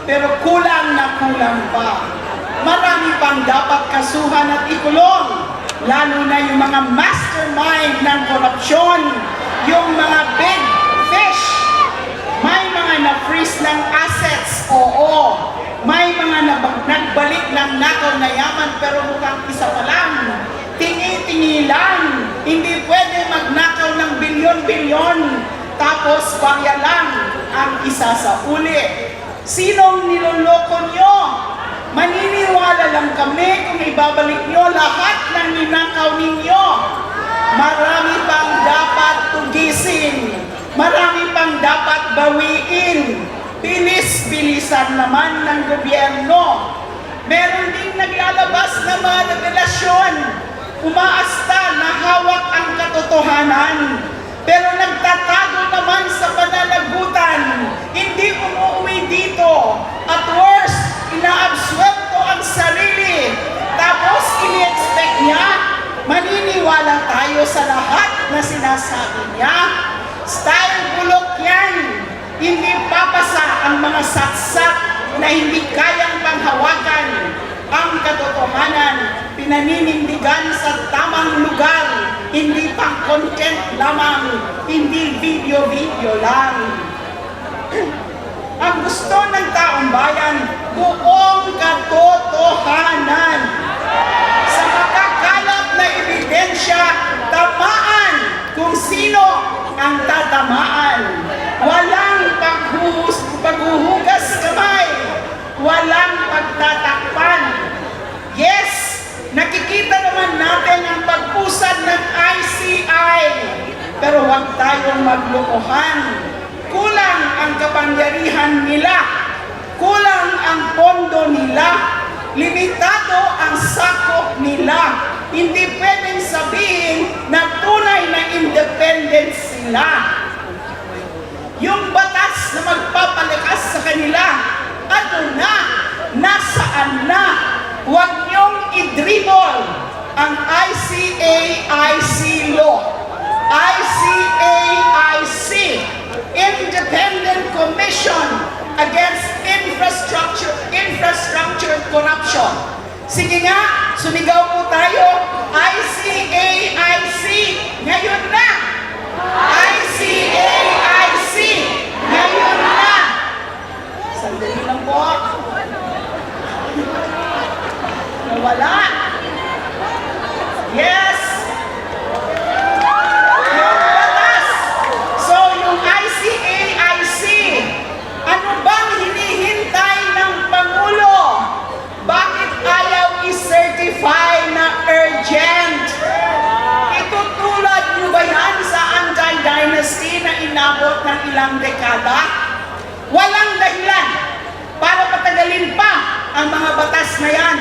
pero kulang na kulang pa. Marami pang dapat kasuhan at ikulong, lalo na yung mga mastermind ng korupsyon, yung mga big fish. May mga na-freeze ng assets, oo. May mga nagbalik ng nakaw na yaman, pero mukhang isa pa lang. Tingi-tingi lang. Hindi pwede magnakaw ng bilyon-bilyon, tapos barya lang ang isa sa uli. Sinong niloloko nyo? Maniniwala lang kami kung ibabalik nyo lahat ng ninakaw ninyo. Marami pang dapat tugisin. Marami pang dapat bawiin. Bilis-bilisan naman ng gobyerno. Meron ding naglalabas na mga revelasyon. Umaasta na hawak ang katotohanan. Pero nagtatago naman sa pananagutan. Hindi umuwi dito. At worst, inaabswelto ang sarili. Tapos ini-expect niya, maniniwala tayo sa lahat na sinasabi niya. Style bulok yan. Hindi papasa ang mga satsat na hindi kayang panghawakan. Ang katotohanan, pinaninindigan sa tamang lugar. Hindi pang content lamang, hindi video-video lang. Ang gusto ng taong bayan, buong katotohanan. Sa makakalat na ebidensya, tamaan kung sino ang tatamaan. Walang paghuhugas kamay, walang pagtatakpan. Yes, nakikita naman natin ang pagpusad ng ICI, pero huwag tayong maglokohan. Kulang ang kapangyarihan nila, kulang ang pondo nila, limitado ang sakop nila. Hindi pwedeng sabihin na tunay na independent sila. Yung batas na magpapalakas sa kanila, ano na? Nasaan na? Huwag niyong i-dribble ang ICAIC law. ICAIC, Independent Commission Against Infrastructure Corruption. Sige nga, sumigaw po tayo, ICAIC, ngayon na! ICAIC, ngayon na! Sandali lang po. Nawala. Yes! Yung batas. So, yung ICAIC, ano bang hinihintay ng Pangulo? Bakit ayaw i-certify na urgent? Itutulad nyo ba yan sa anti-dynasty na inabot ng ilang dekada? Walang dahilan para patagalin pa ang mga batas na yan.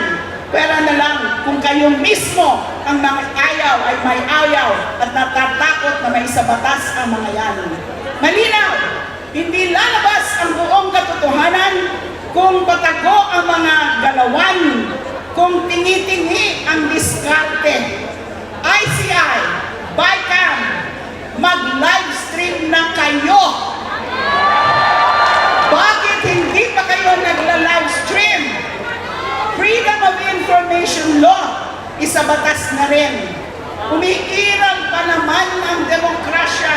Pera na lang kung kayo mismo ang mga ayaw ay may ayaw at natatakot na may sa batas ang mga yan. Malinaw, hindi lalabas ang buong katotohanan kung patago ang mga galawan, kung tingi-tingi ang diskarte. ICI, BICAM, mag-livestream na kayo. Bakit hindi pa kayo nagla-livestream? Freedom of Information Law, isa batas na rin. Umiirang pa naman ang demokrasya,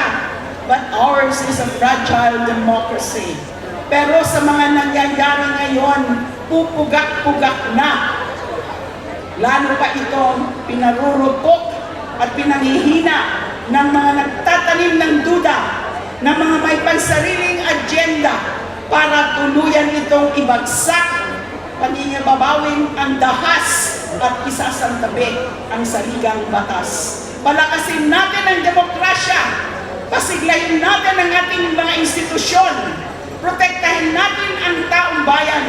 but ours is a fragile democracy. Pero sa mga nangyayari ngayon, pupugak-pugak na. Lalo pa itong pinarurupok at pinanghihina ng mga nagtatanim ng duda, ng mga may pansariling agenda para tuluyan itong ibagsak, pangingibabawin ang dahas at isasantabi ang saligang batas. Palakasin natin ang demokrasya, pasiglahin natin ang ating mga institusyon, protektahin natin ang taong bayan.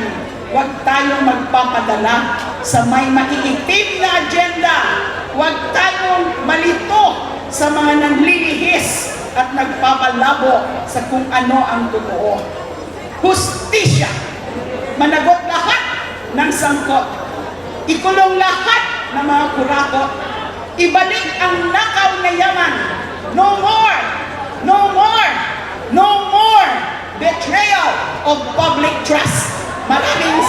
Huwag tayong magpapadala sa may maiitim na agenda. Huwag tayong malito sa mga nanlilihis at nagpapalabo sa kung ano ang totoo. Hustisya, managot lahat ng sangkot, ikulong lahat ng mga kurakot, ibalik ang nakaw na yaman. No more, no more, no more betrayal of public trust. Maraming